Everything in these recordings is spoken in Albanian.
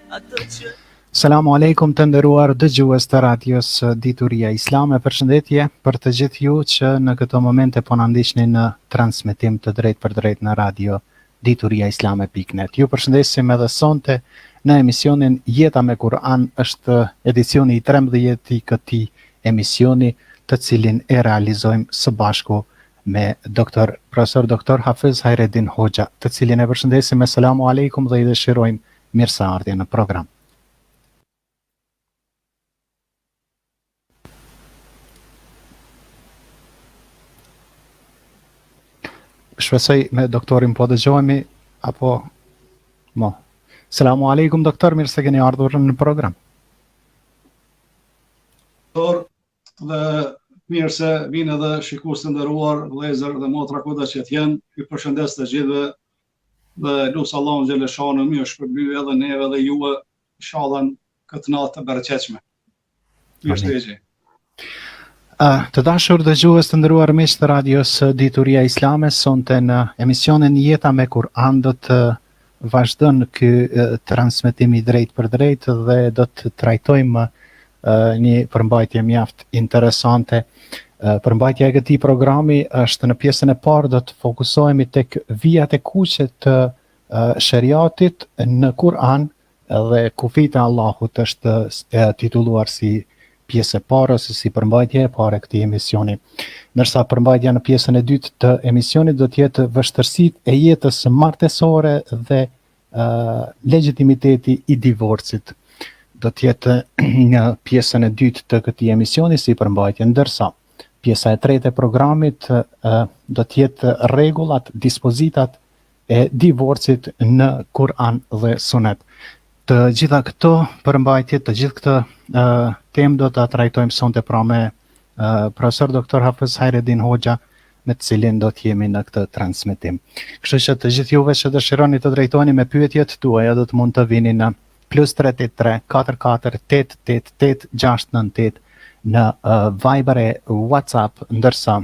Selamu alaikum të nderuar dëgjues të radios Dituria Islame. Përshëndetje për të gjithë ju që në këto momente po na ndiqni në transmetim të drejtë për drejtë në radio dituriaislame.net. Ju përshëndesim edhe sonte në emisionin Jeta me Kur'an, është edicioni i 13 i këtij emisioni, të cilin e realizojmë së bashku me profesor doktor Hafiz Hajreddin Hoxha, të cilin e përshëndesim me selamu alaikum dhe i dëshirojmë mirëseardhje në program. Shpresoj me doktorin po dëgjohemi apo mo. Selamu alaikum doktor, mirë se keni ardhur në program. Doktor, dhe mirë se vinë edhe shikues të nderuar, vëllezër dhe motra kudo që t'jenë, ju përshëndes të gjithëve dhe lut Allahun xhaleshanu mirë shpërblyj edhe neve dhe juve, inshallah këtë natë të bereqetshme. Mirësejgje. Të dashur dëgjues të nderuar miq të radios Dituria Islame, sonte në emisionin Jeta me Kur'an do të vazhdon ky transmetim i drejtë për drejtë dhe do të trajtojmë një përmbajtje mjaft interesante. Përmbajtja e këtij programi është në pjesën e parë, do të fokusohemi tek vijat e kuqe të shariatit në Kur'an, dhe kufit e Allahut është titulluar si pjesë e parë ose si përmbajtje e parë e këtij emisioni. Ndërsa përmbajtja në pjesën e dytë të emisionit do të jetë vështirësitë e jetës martësore dhe legjitimiteti i divorcit. Do të jetë në pjesën e dytë të këtij emisioni si përmbajtje, ndërsa pjesa e tretë e programit do të jetë rregullat, dispozitat e divorcit në Kur'an dhe Sunet. Të gjitha këto përmbajtje, të gjithë këtë temë do ta trajtojmë sonte pra me profesor doktor Hafiz Hajreddin Hoxha, me të cilin do të jemi në këtë transmetim. Kështu që të gjithë juve që dëshironi të drejtoheni me pyetjet tuaja do të mund të vini në +383 44 888 698 në Viber e WhatsApp, ndërsa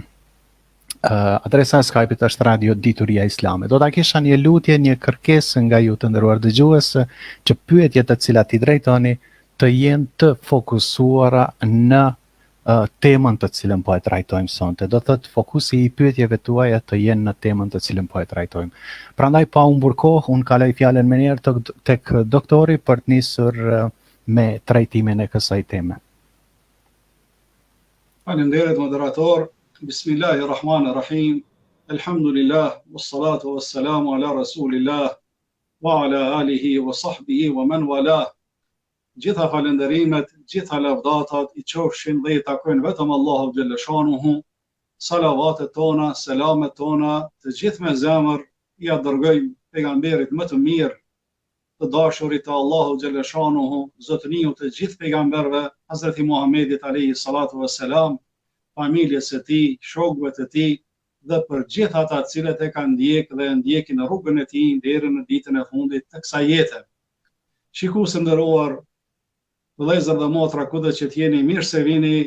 adresa e Skype-it është Radio Dituria Islame. Do ta kisha një lutje, një kërkesë nga ju të nderuar dëgjues, që pyetjet të cilat i drejtoni të jenë të fokusuara në temën të cilën po e trajtojmë sonte. Do thotë fokusi i pyetjeve tuaja të jenë në temën të cilën po e trajtojmë. Prandaj pa humbur kohë, unë kaloj fjalën më njëherë tek doktori për të nisur me trajtimin e kësaj teme. Faleminderit moderator. Bismillahirrahmanirrahim. Alhamdulillah, wassalatu wassalamu ala rasulillah wa ala alihi wa sahbihi wa man wala. Gjitha falenderimet, gjitha lavdatat i qofshin dhe i takojnë vetëm Allahu xhaleshanuhu. Salavatet tona, selamet tona, të gjithë me zemër i dërgojmë pejgamberit më të mirë, të dashurit të Allahu xhaleshanuhu, zotëniu të gjithë pejgamberëve, Hazreti Muhammedit alayhi salatu wassalam, familjes së tij, shokëve të tij dhe për gjithë ata të cilët e kanë ndjekë dhe ndjekin në rrugën e tij deri në ditën e fundit të kësaj jete. Shikues të nderuar, vëllezër dhe motra kudo që t'jeni, mirë se vini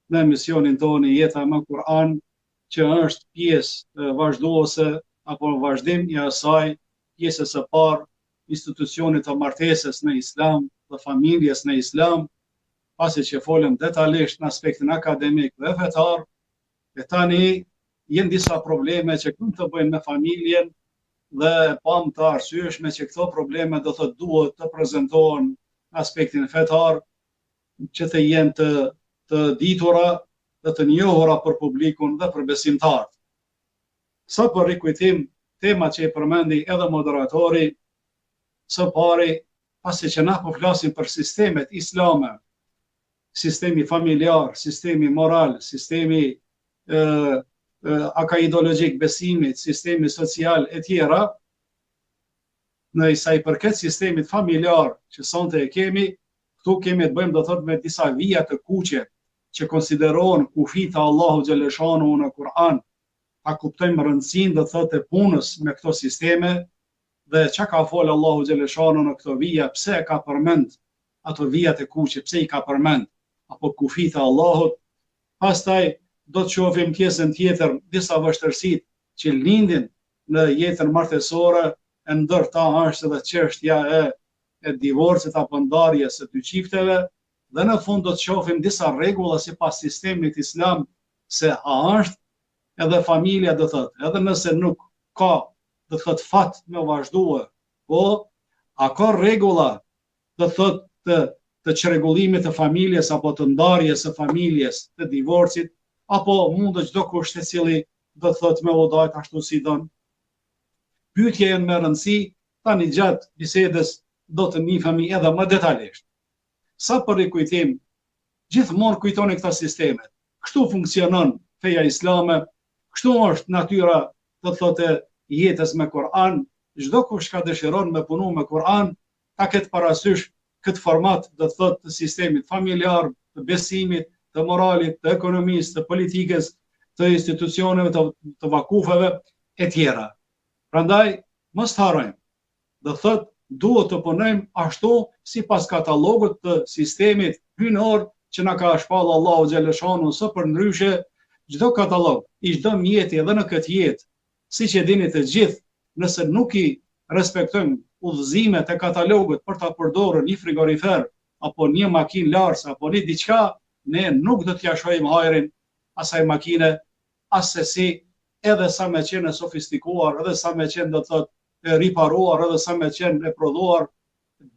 në emisionin tonë Jeta me Kur'an, që është pjesë vazhduese apo vazhdim i asaj pjesës së parë institucionit të martesës në Islam dhe familjes në Islam, pasi që folëm detajisht në aspektin akademik dhe fetar, e tani jenë disa probleme që kanë të bëjnë me familjen dhe pam të arsyeshme që këto probleme do të duhet të prezantohen në aspektin fetar, që të jenë të ditura dhe të njohura për publikun dhe për besimtarët. Sa për rikujtim tema që e përmendi edhe moderatori, së pari, pasi që na po flasim për sistemet islame, sistemi familjar, sistemi moral, sistemi akaidologjik besimit, sistemi social e tjera, në sa i përket sistemit familjar që sonte e kemi, këtu kemi të bëjmë do thotë me disa vija të kuqe që konsiderohen kufit e Allahu xhaleshanu në Kur'an. A kuptojmë rëndësinë do thotë e punës me këto sisteme dhe çka ka folë Allahu xhaleshanu në këto vija, pse e ka përmend ato vijat e kuqe, pse i ka përmend apo kufit e Allahut. Pastaj do të shohim pjesën tjetër, disa vështirësitë që lindin në jetën martësore, e ndërta është edhe çështja e e divorcit apo ndarjes së dy çifteve, dhe në fund do të shohim disa rregulla sipas sistemit islam se a është edhe familja, do thotë, edhe nëse nuk ka, do thotë, fat me vazhduar, po a ka rregulla, do thotë, të çrregullimit të familjes apo të ndarjes së familjes, të divorcit, apo mund të çdo kusht e cili do thotë me udhajt ashtu si don. Pyetja janë me rëndësi, tani gjatë bisedës do të nifemi edhe më detajisht. Sa për rikujtim, gjithmonë kujtoni këta sistemet. Kështu funksionon feja islame, kështu është natyra, do thotë, jetës me Kur'an. Çdo kush ka dëshiron me punu me Kur'an, ta ketë parasysh këtë format, do thotë, të sistemit familjar, të besimit, të moralit, të ekonomisë, të politikës, të institucioneve, të vakufeve e tjera. Prandaj, mos harrojmë. Do thotë, duhet të punojmë ashtu sipas katalogut të sistemit hyjnor që na ka shpallë Allahu xhaleshanu, së përndryshe çdo katalog, i çdo mjeti edhe në këtë jetë, siç e dini të gjithë, nëse nuk i respektojmë udhëzimet e katalogut për ta përdorur një frigorifer apo një makinë larse apo një diçka, ne nuk do t'ia shohim hajrin asaj makine, asesi, edhe sa me qenë e sofistikuar, edhe sa me qenë, do të thotë, e riparuar, edhe sa me qenë e prodhuar,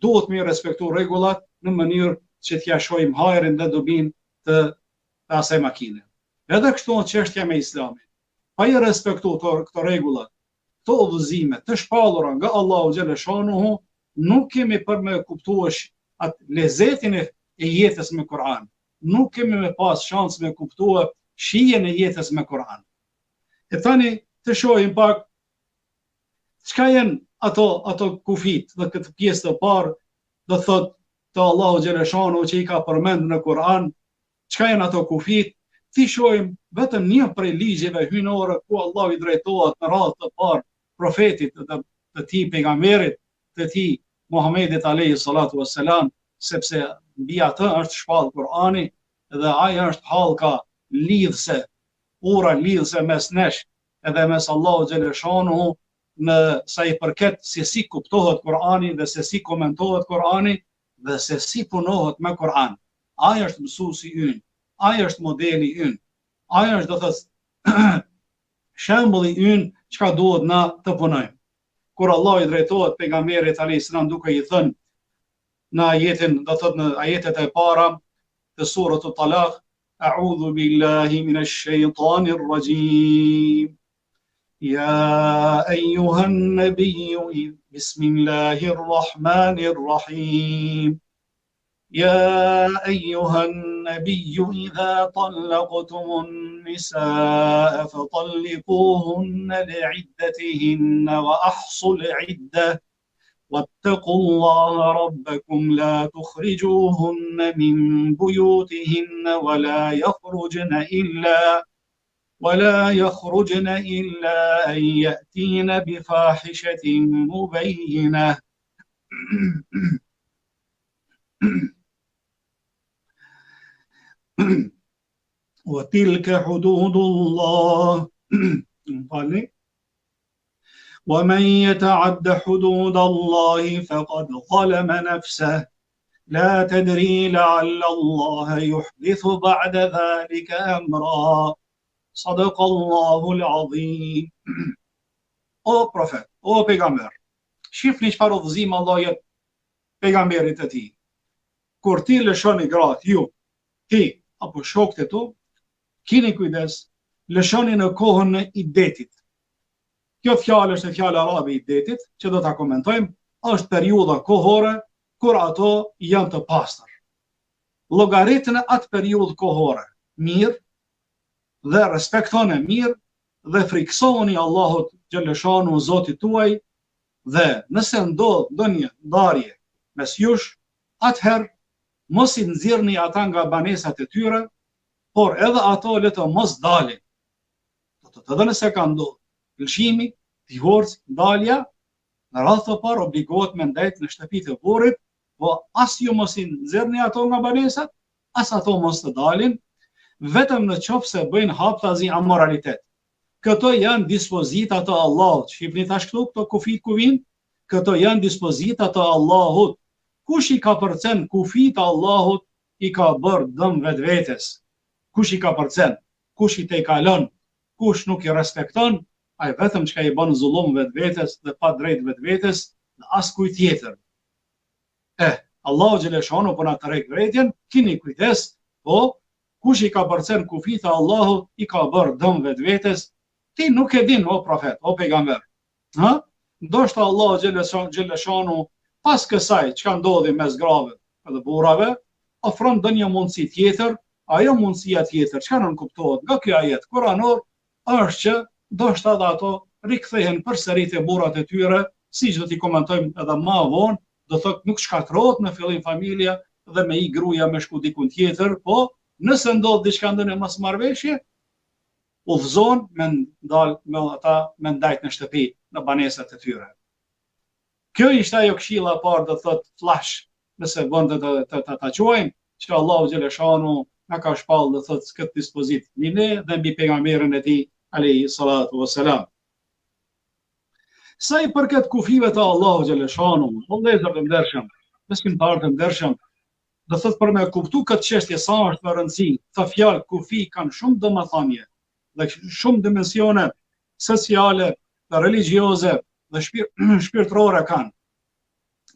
duhet me respektu rregullat në mënyrë që t'ia shohim hajrin dhe dobinë të asaj makine. Edhe kështu në çështja me Islamin. Pa i respektu këto rregullat, këto udhëzime të shpallura nga Allahu xhaleshanuhu, nuk kemi për me kuptuar atë lezetin e jetës me Kur'an. Nuk kemi me pas shans me kuptuar shijen e jetës me Kur'an. E tani të shohim pak çka janë ato kufit dhe këtë pjesë të parë, do thotë, të Allahu xhaleshanuhu që i ka përmendur në Kur'an, çka janë ato kufit, ti shohim vetëm një prej ligjeve hyjnore ku Allahu i drejtohet në radhë të parë profetit të tij pejgamberit, të tij Muhamedit alayhi salatu wassalam, sepse mbi atë është shpallë Kur'ani dhe ai është hallka lidhse, ura lidhse mes nesh edhe mes Allahu xhaleshanuhu në sa i përket se si kuptohet Kur'ani dhe se si komentohet Kur'ani dhe se si punohet me Kur'an. Ai është mësuesi ynë, ai është modeli ynë, ai është, do thotë, shembulli ynë çka duhet na të punojmë. Kur Allah i drejtohet pejgamberit alayhis salam duke i thënë në ajetin, do thotë, në ajetet e para të surës Talaq, a'udhu billahi minash shaitanir rajim. Ya ayyuhan nabiyyu bismillahir rahmanir rahim. يا أيها النبي إذا طلقتم النساء فطلقوهن لعدتهن وأحصوا العدة واتقوا الله ربكم لا تخرجوهن من بيوتهن ولا يخرجن إلا أن يأتين بفاحشة مبينة وتلك حدود الله ومن يتعد حدود الله فقد ظلم نفسه لا تدري لعل الله يحدث بعد ذلك أمرا صدق الله العظيم. O profet, o pejgamber, shifni çfarë udhëzim Allah jep pejgamberit të tij. Kur ti lëshoni gratë ju, ti apo shokët e tu, keni kujdes, lëshoni në kohën e idetit. Kjo fjalë është fjala arabe e idetit, që do ta komentojmë, është periudha kohore kur ato janë të pastër. Llogaritën atë periudhë kohore mirë dhe respektoni mirë dhe friksohuni Allahut xhaleshanu Zotit tuaj, dhe nëse ndodh ndonjë ndarje mes jush, atëherë mos i nxirrni ata nga banesat e tyre, por edhe ato le të mos dalin. Do të thotë, nëse ka ndodhur lëshimi, divorci, ndalja, në radhë të parë obligohet me ndajt në shtëpitë e burrit, po as ju mos i nxirrni ato nga banesat, as ato mos të dalin, vetëm në qoftë se bëjnë haptazi amoralitet. Këto janë dispozita të Allahut. Shihni tash këtu këto kufit ku vijnë, këto janë dispozita të Allahut. kush i ka përcen kufit Allahut i ka bërë dëm vetvetes. Kush i ka përcen, kush i te i kalon, kush nuk i respekton, ai vetëm çka i bën zullum vetvetes dhe pa drejt vetvetes dhe askujt tjetër. Allahu xhaleshanu po na tërheq vërejtjen, keni kujdes, po kush i ka përcen kufit e Allahut i ka bërë dëm vetvetes. Ti nuk e din, o profet, o pejgamber. Ndoshta Allahu xhaleshanu pas kësaj çka ndodhi mes grave dhe burrave, ofron ndonjë mundësi tjetër. Ajo mundësia tjetër, çka nuk kuptohet nga ky ajet kuranor, është që ndoshta edhe ato rikthehen përsëri te burrat e tyre, siç do t'i komentojmë edhe më vonë, do thotë nuk shkatërrohet në fillim familja dhe me i gruaja me shku dikun tjetër, po nëse ndodh diçka ndonjë mosmarrveshje, udhëzohen me ndal me ata me ndajt në shtëpi, në banesat e tyre. Kjo ishte ajo këshilla e parë, do thotë flash, nëse bën të ta quajmë, që Allahu xhaleshanu na ka shpall dhe thot këtë dispozit mbi ne dhe mbi pejgamberin e tij alayhi salatu wassalam. Sa i përket kufive të Allahu xhaleshanu, vëllezër të ndershëm, besimtarë të ndershëm, do thot për me kuptu këtë çështje sa është e rëndësishme, këto fjalë kufi kanë shumë domethënie dhe shumë dimensione sociale, religjioze dhe shpirtërore kanë.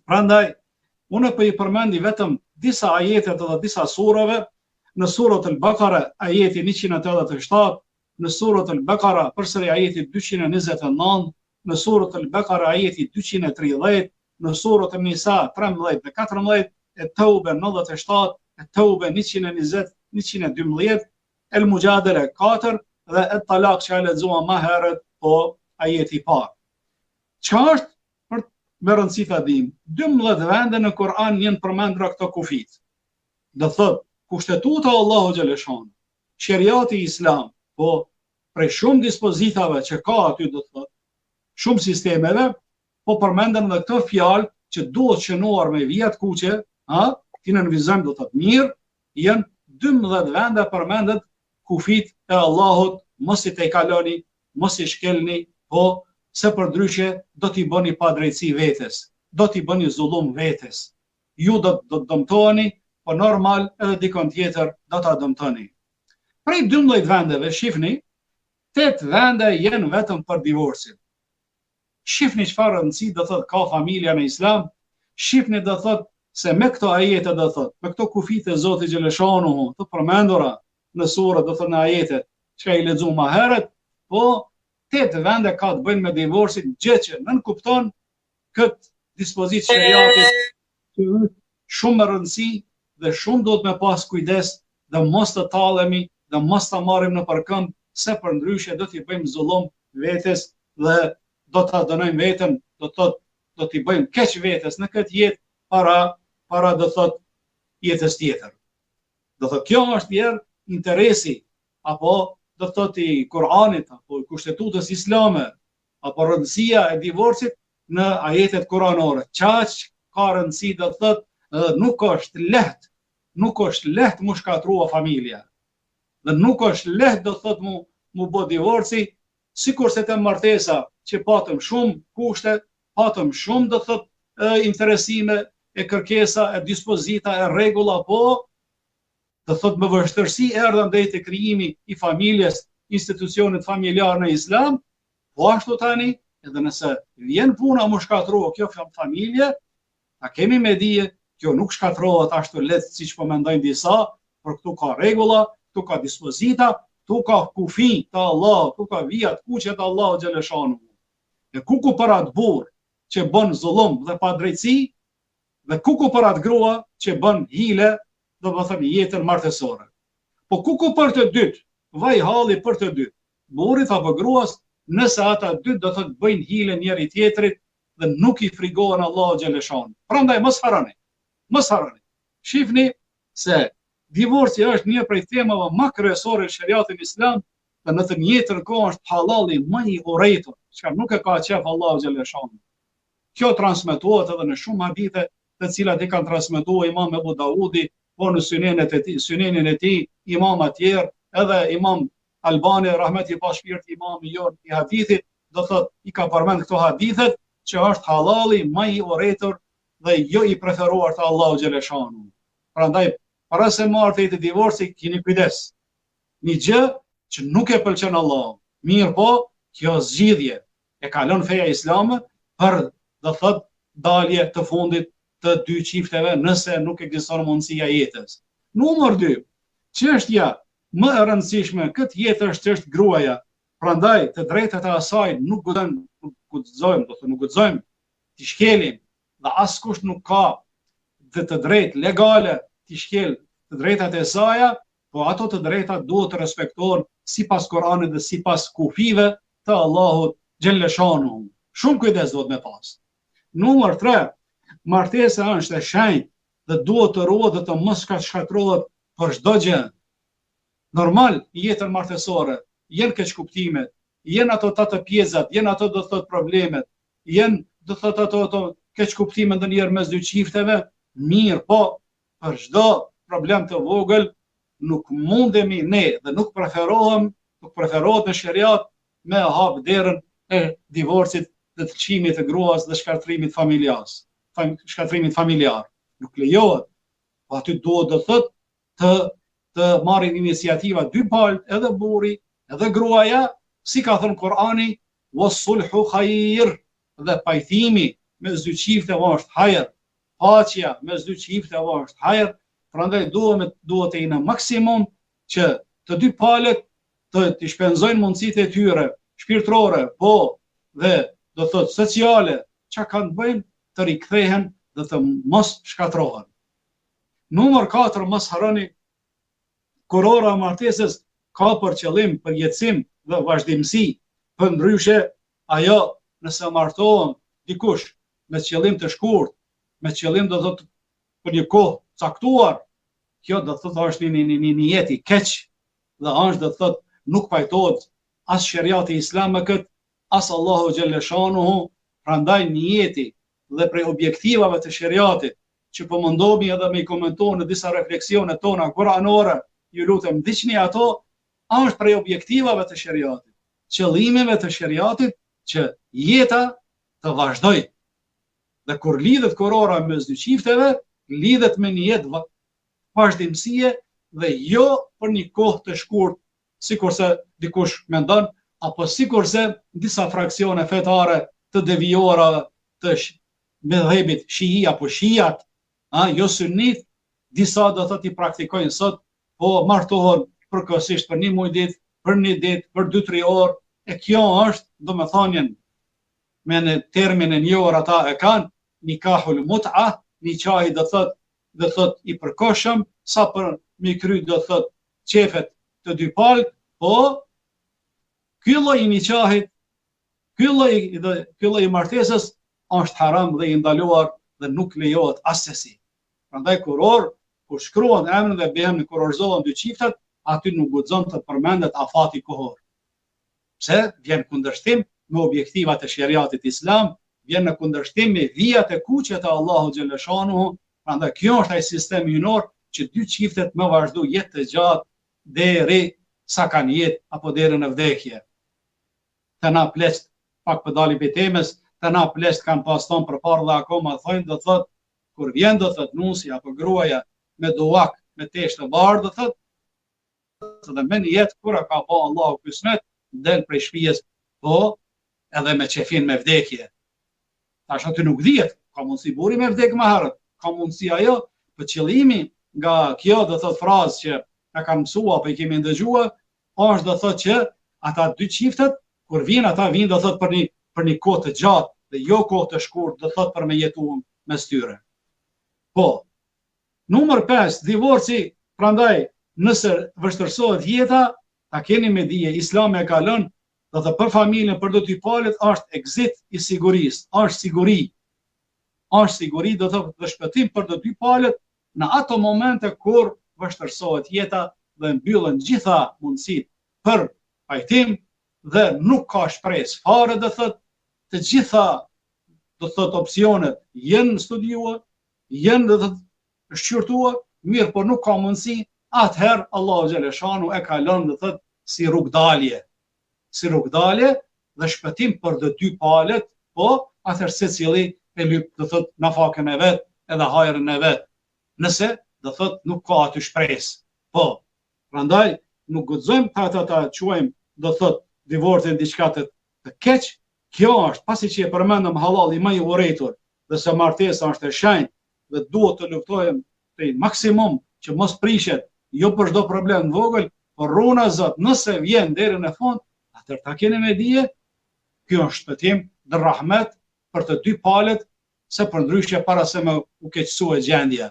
Prandaj unë po i përmendi vetëm disa ajetet dhe disa surave. Në surat al-Baqara ajeti 187, në surat al-Baqara përsëri ajeti 229, në surat al-Baqara ajeti 230, në surat an-Nisa 13 dhe 14, at-Tauba 97, at-Tauba 120, 112, al-Mujadala 4 dhe at-Talaq që e lexuam më herët, po ajeti i parë. Çka është për me rëndësi ta dim? 12 vende në Kur'an janë përmendur këto kufit. Do thotë kushtetuta Allahu xhaleshanu, sheriati islam, po prej shumë dispozitave që ka aty, do të thotë, shumë sistemeve, po përmenden edhe këto fjalë që duhet shënuar me vijat kuqe, ti në nënvizojmë do të thotë mirë, janë 12 vende përmendet kufit e Allahut, mos i te kaloni, mos i shkelni, po se përndryshe do t'i bëni pa drejtësi vetes, do t'i bëni zullum vetes. Ju do të dëmtoheni, po normal edhe dikon tjetër do ta dëmtoni. Prej 12 vendeve, shifni, 8 vende jenë vetëm për divorcin. Shifni çfarë rëndësi do thotë ka familja në islam, shifni do thotë se me këto ajete do thotë, me këto kufit e Zotit xhaleshanu, të përmendura në sura, do thotë në ajete që i lexuam më herët, po 8 vende ka të bëjnë me divorcin, gjë që nën kupton këtë dispozit sheriatit që është shumë e rëndësi dhe shumë do të me pas kujdes dhe mos të tallemi dhe mos të marrim në përkënd, se për ndryshe do t'i bëjmë zullum vetes dhe do t'a dënojmë veten, do t'i bëjmë keq vetes në këtë jetë para do thot jetës tjetër. Do thot kjo është njerë interesi apo do thot i Kur'anit apo kushtetutës islame apo rëndësia e divorcit në ajetet kuranore. Çaq ka rëndësi do thot nuk është lehtë mu shkatrua familja. Dhe nuk është lehtë do thot mu bë divorci, sikur se të martesa që patëm shumë kushte, patëm shumë do thot interesime, e kërkesa, e dispozita, e rregulla, po do thot me vështirësi erdhën drejt e krijimi i familjes, institucionit familjar në islam, po ashtu tani, edhe nëse vjen puna mu shkatrua kjo familje, a kemi me dije, kjo nuk shkatrohet ashtu lehtë siç po mendojnë disa, por këtu ka rregulla, këtu ka dispozita, këtu ka kufi të Allah, këtu ka vijat kuqe të Allahu xhaleshanu. E kuku për atë burr që bën zullum dhe pa drejtësi, dhe kuku për atë grua që bën hile, do të thënë jetën martësore. Po kuku për të dytë, vaj halli për të dytë, burrit apo gruas, nëse ata dytë do të bëjnë hile njëri tjetrit dhe nuk i frigohen Allahu xhaleshanu. Prandaj mos harroni. Shifni se divorci është një prej temave më kryesore në shariatin islam, dhe në të njëjtën kohë është halali më i urrëtur, çka nuk e ka qef Allahu xhaleshanu. Kjo transmetohet edhe në shumë hadithe, të cilat i kanë transmetuar Imam Abu Daudi, po në synenin e tij, imam atjerë, edhe Imam Albani rahmeti pa shpirt imam i i hadithit, do thot i ka përmend këto hadithet që është halali më i urrëtur dhe jo i preferuar të Allahu xhaleshanu. Prandaj para se marrë të divorci keni kujdes. Një gjë që nuk e pëlqen Allahu. Mirë po, kjo zgjidhje e ka lënë feja islame për do thot dalje të fundit të dy çifteve nëse nuk ekziston mundësia e jetës. Numër 2. Çështja më e rëndësishme këtë jetë është çështë gruaja. Prandaj të drejtat e asaj nuk guxojmë të shkelim dhe askush nuk ka të drejtë legale të shkel të drejtat e saj, po ato të drejtat duhet të respektohen sipas Kuranit dhe sipas kufive të Allahut xhaleshanu. Shumë kujdes duhet me pas. Numër 3. Martesa është e shenjtë dhe duhet të ruhet dhe të mos shkatërrohet për çdo gjë. Normal, jetën martesore, jenë keqkuptimet, jenë ato të pjezat, jenë ato do të thot problemet, jenë do të thot ato keqkuptime ndonjëherë mes dy çifteve, mirë, po për çdo problem të vogël nuk mundemi ne dhe nuk preferohet në shariat me hap derën e divorcit dhe të çimit të gruas dhe shkatrimit familjar. Nuk lejohet. Po aty duhet do thot të marrin iniciativa dy palët, edhe burri, edhe gruaja, si ka thënë Kurani, was-sulhu khair, dhe pajtimi mes dy çifteve është hajër, paqja mes dy çifteve është hajër. Prandaj duhet të jenë maksimum që të dy palët të shpenzojnë mundësitë e tyre shpirtërore, po dhe do thot sociale, çka kanë bëjnë të rikthehen dhe të mos shkatërrohen. Numër 4, mos harroni, kurora e martesës ka për qëllim përjetësim dhe vazhdimsi. Përndryshe, ajo nëse martohen dikush me qëllim të shkurt, me qëllim do thot për një kohë caktuar, kjo do thot është një jetë i keq dhe është do thot nuk pajtohet as shariati islam me kët, as Allahu xhaleshanuhu. Prandaj njeti dhe prej objektivave të shariatit që po mundohemi edhe me i komentuar në disa refleksione tona kuranore, ju lutem ndiqni ato, është prej objektivave të shariatit, qëllimeve të shariatit që jeta të vazhdoj. Dhe kur lidhet kurora mes dy çifteve, lidhet me një jetë vazhdimësie dhe jo për një kohë të shkurt, sikurse dikush mendon, apo sikurse disa fraksione fetare të devijuara të medhhebit shii apo shiat, jo sunnit, disa do thotë i praktikojnë sot, po martohen përkohësisht për një muaj ditë, për një ditë, për 2-3 orë, e kjo është, domethënien, me në terminin njohur ata e kanë, nikahul mut'a, nikahi do thot i përkohshëm, sa për mi kry do thot qefet të dy palët, po ky lloj i nikahit, ky lloj i martesës është haram dhe i ndaluar dhe nuk lejohet asesi. Prandaj kur shkruan emrin dhe bëhen kurorzohen dy çiftet, aty nuk guxon të përmendet afati kohor. Pse? Vjen kundërshtim me objektivat e shariatit islam, vjen në kundërshtim me vijat e kuqe të Allahu xhaleshanuhu. Prandaj kjo është ai sistem hyjnor që dy çiftet më vazhdo jetë të gjatë deri sa kanë jetë apo deri në vdekje. Të na plesht pak për dali për temës, të na plesht kanë pas thonë përpara dhe akoma thonë do thot kur vjen do thot nusi apo gruaja me duak, me tesh të bardhë do thot, dhe me një jetë kura ka pa Allahu kismet, del prej shtëpisë, po edhe me qefin me vdekje. Tash aty nuk dihet, ka mundësi burri me vdek më herët, ka mundësi ajo, për qëllimi nga kjo do thot frazë që na kanë mësua apo i kemi ndëgjuar, është do thot që ata dy çiftet kur vinë ata vinë do thot për një kohë të gjatë dhe jo kohë të shkurt, do thot për me jetuar mes tyre. Po. Numër 5, divorci, prandaj nëse vështirësohet jeta, ta keni me dije, Islami e ka lënë, do të për familjen, për dy palët është exit i sigurisë, është siguri. Është siguri, do të thotë shpëtim për dy palët në ato momente kur vështirësohet jeta dhe mbyllen gjitha mundësitë për pajtim dhe nuk ka shpresë fare, do thotë të gjitha do thotë opsionet janë studiuar, janë do thotë shqyrtuar, mirë, por nuk ka mundësi, atëherë Allahu xhaleshanu e ka lënë do thotë si rrugdalje. Si rrugdalje dhe shpëtim për dy palët, po atëherë secili e lyp do thot nafakën e vet edhe hajrin e vet. Nëse do thot nuk ka aty shpresë. Po, prandaj nuk guxojmë ta quajmë do thot divorcin diçka të keq. Kjo është, pasi që e përmendëm halali më i urrëtur, dhe se martesa është e shenjtë dhe duhet të luftojmë te maksimum që mos prishet, jo për çdo problem vogël, por runa Zot, nëse vjen deri në fund, atëherë ta keni me dije, ky është shpëtim dhe rahmet për të dy palët, se përndryshe para se me u keqësua gjendja.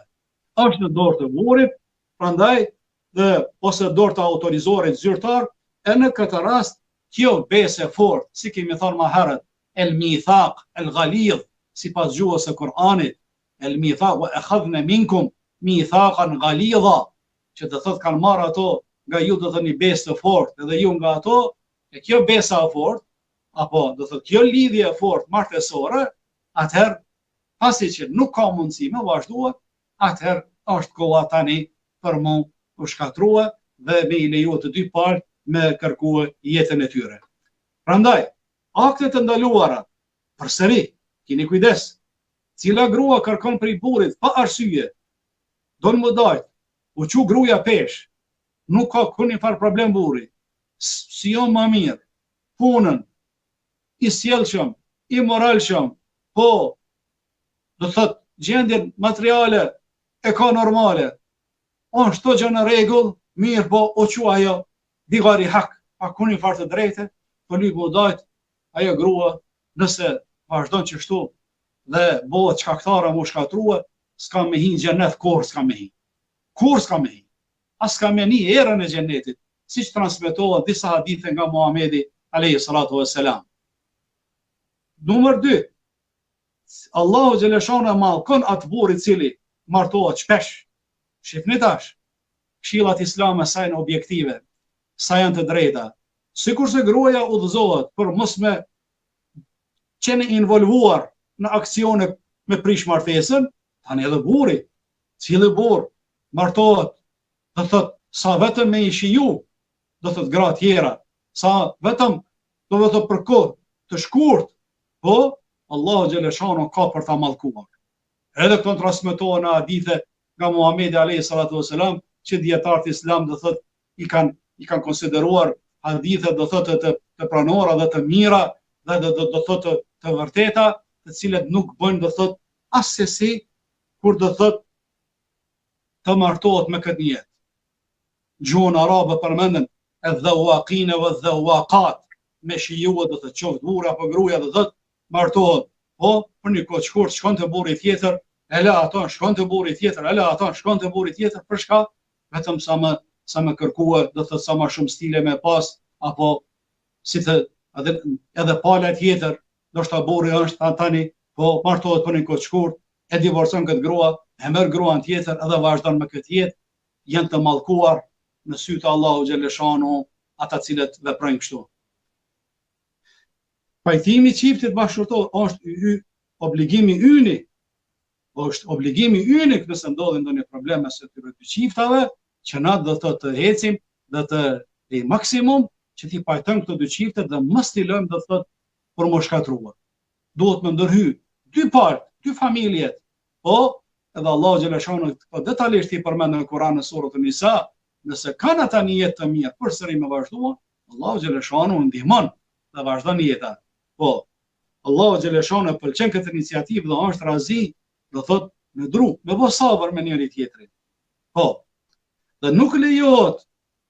Është në dorë të burrit, prandaj dhe ose dorë të autorizorit zyrtar, e në këtë rast kjo besë e fortë, si kemi thënë më herët, el mithaq, el ghalidh, sipas gjuhës së Kur'anit, el mithaq wa akhadna minkum mithaqan ghalidha, që do thotë kanë marrë ato nga ju do thoni besë të fortë, edhe ju nga ato, e kjo besa e fortë, apo do thotë kjo lidhje e fortë martesore, atëherë pasi që nuk ka mundësi me vazhduar, atëherë është koha tani për mu u shkatrua dhe me i leju të dy palë me kërkua jetën e tyre. Prandaj, aktet të ndaluara, përsëri, keni kujdes, cila grua kërkon prej burrit pa arsye, do në më dajt, u qu gruja pesh, nuk ka kuni far problem burri, si jo më mirë, punën, i sjellshëm, i moralshëm, po, do thot, gjendjen materiale e ka normale, është to gjë në rregull, mirë po, o qu ajo, digari hak, pa kuni far të drejte, për një budajt, ajo grua, nëse vazhdon qështu, dhe bëhet shkaktare mu shkatrua, s'ka me hi në gjennet, kur s'ka me hi. Kur s'ka me hi. As s'ka me hi erën e gjennetit, si që transmitohet disa hadithe nga Muhamedi, alayhi salatu wassalam. Numër 2, Allahu xhaleshana mallkon atë burr i cili martohet shpesh. Shifni tash, këshillat islame sa janë objektive, sa janë të drejta. Sikurse gruaja udhëzohet për mos me qenë involvuar në aksione me prish martesën, tani edhe burri, cili burr martohet, do thot sa vetëm me i shiju, do thot gra tjera, sa vetëm do të thot për kohë të shkurt, po Allahu xhaleshano ka për ta mallkuar. Edhe këto transmetohen në hadithe nga Muhamedi alayhi salatu wasalam, që dietarët islam do thot i kanë konsideruar hadithe do thot të pranora dhe të mira dhe do thot të vërteta, të cilet nuk bëjnë do thot asesi kur do thot të martohet me këtë jetë. Gjuhën arabe përmenden edh-dhawaqin wa edh-dhawaqat, me shijua do thot qoftë burri apo gruaja do thot martohet, po për një kohë shkurt shkon te burri tjetër, e la ato shkon te burri tjetër, e la ato shkon te burri tjetër, për shka vetëm sa më kërkuar, do thot sa më shumë stile me pas, apo si të edhe pala tjetër, ndoshta burri është tani, po martohet për një kohë shkurt, e divorcon këtë grua, e merr gruan tjetër edhe vazhdon me këtë jetë, janë të mallkuar në sy të Allahu xhaleshanu ata cilët veprojnë kështu. Pajtimi i çiftit bashkëtorë është obligimi yni. Është obligimi yni nëse ndodhin ndonjë problem mes këtyre dy çiftave, që na do të ecim dhe të maksimum që t'i pajtojmë këto dy çifte dhe mos t'i lëmë do thot për mos shkatruar. Duhet me ndërhy dy palë, dy familjet. Po, edhe Allahu xhaleshanu po detajisht i përmend në Kur'an në surën Nisa, nëse kanë ata një jetë të mirë përsëri me vazhduar, Allahu xhaleshanu ndihmon dhe vazhdon jeta. Po, Allahu xhaleshanu pëlqen këtë iniciativë dhe është razi, do thot me dru, me bo sabër me njëri tjetrin. Po, dhe nuk lejohet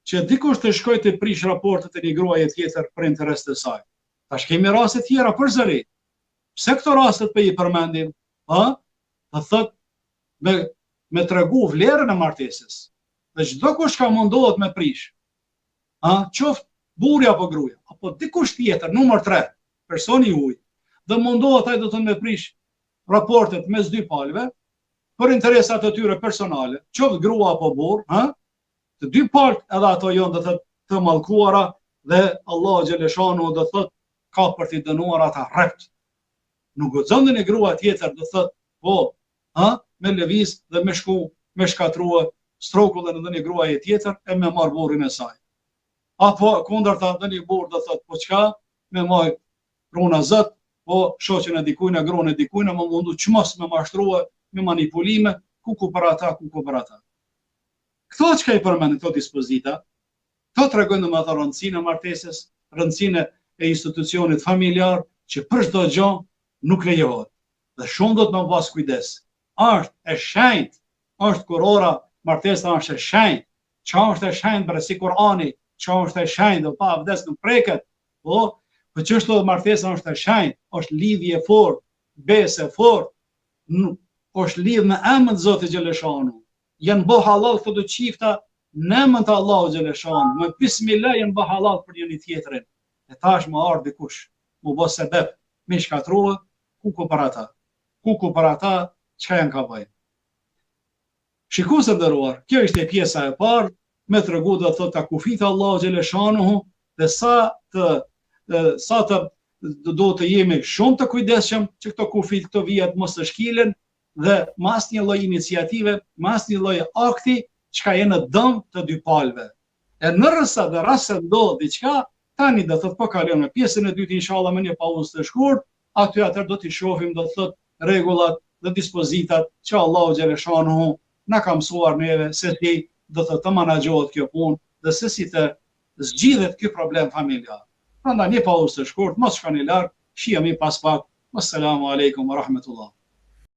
që dikush të shkojë të prish raportet e një gruaje tjetër për interes të saj. Tash kemi raste tjera përsëri. Pse këto rastet po i përmendim? Do thot me tregu vlerën e martesës. Dhe çdo kush ka mundohet me prish. Qoftë burri apo gruaja, apo dikush tjetër, numër 3, personi i huaj, dhe mundohet ai do të me prish raportet mes dy palëve për interesat e tyre personale, qoftë grua apo burr, të dy palët edhe ato janë do thot të mallkuara dhe Allahu xhaleshanu do thot ka për t'i dënuar ata rrept. Nuk guxon në grua tjetër do thot po, me lëviz dhe me shku, me shkatrua strokullën në një gruaje tjetër e me marr burrin e saj. Apo kundërta në një burr do thot po çka, me marr runa Zot, po shoqën e dikujt, gronë e dikujt, më mundu çmos me mashtrua, me manipulime, ku për ata, ku për ata. Këto çka i përmend këto dispozita, këto tregojnë domethënë rëndësinë e martesës, rëndësinë e institucionit familjar, që për çdo gjë nuk lejohet. Dhe shumë do të më pas kujdes. Është e shenjtë, është kurora, martesa është e shenjtë. Çka është e shenjtë për si Kurani, çka është e shenjtë, do pa vdes nuk preket. Po çështë martesa është e shenjtë, është lidhje fort, besë fort, është lidh me emrin e Zotit xhaleshanu. Janë bë halal këto çifta në emrin të Allahut xhaleshanu. Me bismillah janë bë halal për njëri tjetrin. E tash më ardh dikush, mu bë sebeb, me shkatrua, ku për ata. Ku për ata, çka janë ka bëjnë. Shikues të nderuar, kjo ishte pjesa e parë, me tregu do thotë ta kufit Allahu xhaleshanu dhe sa të do të jemi shumë të kujdesshëm që këto kufit, këto vijat mos të shkilen dhe mas një lloj iniciative, mas një lloj akti çka janë në dëm të dy palëve. E në rast se ndodh diçka, tani do thotë po kalojmë në pjesën e dytë inshallah me një pauzë të shkurt, aty atëherë do t'i shohim do thotë rregullat dhe dispozitat që Allahu xhaleshanu na ka mësuar neve se si do të menaxhohet kjo punë dhe se si të zgjidhet ky problem familjar. Prandaj një pauzë të shkurt, mos shkoni larg, shihemi pas pak. Assalamu alaikum wa rahmatullah.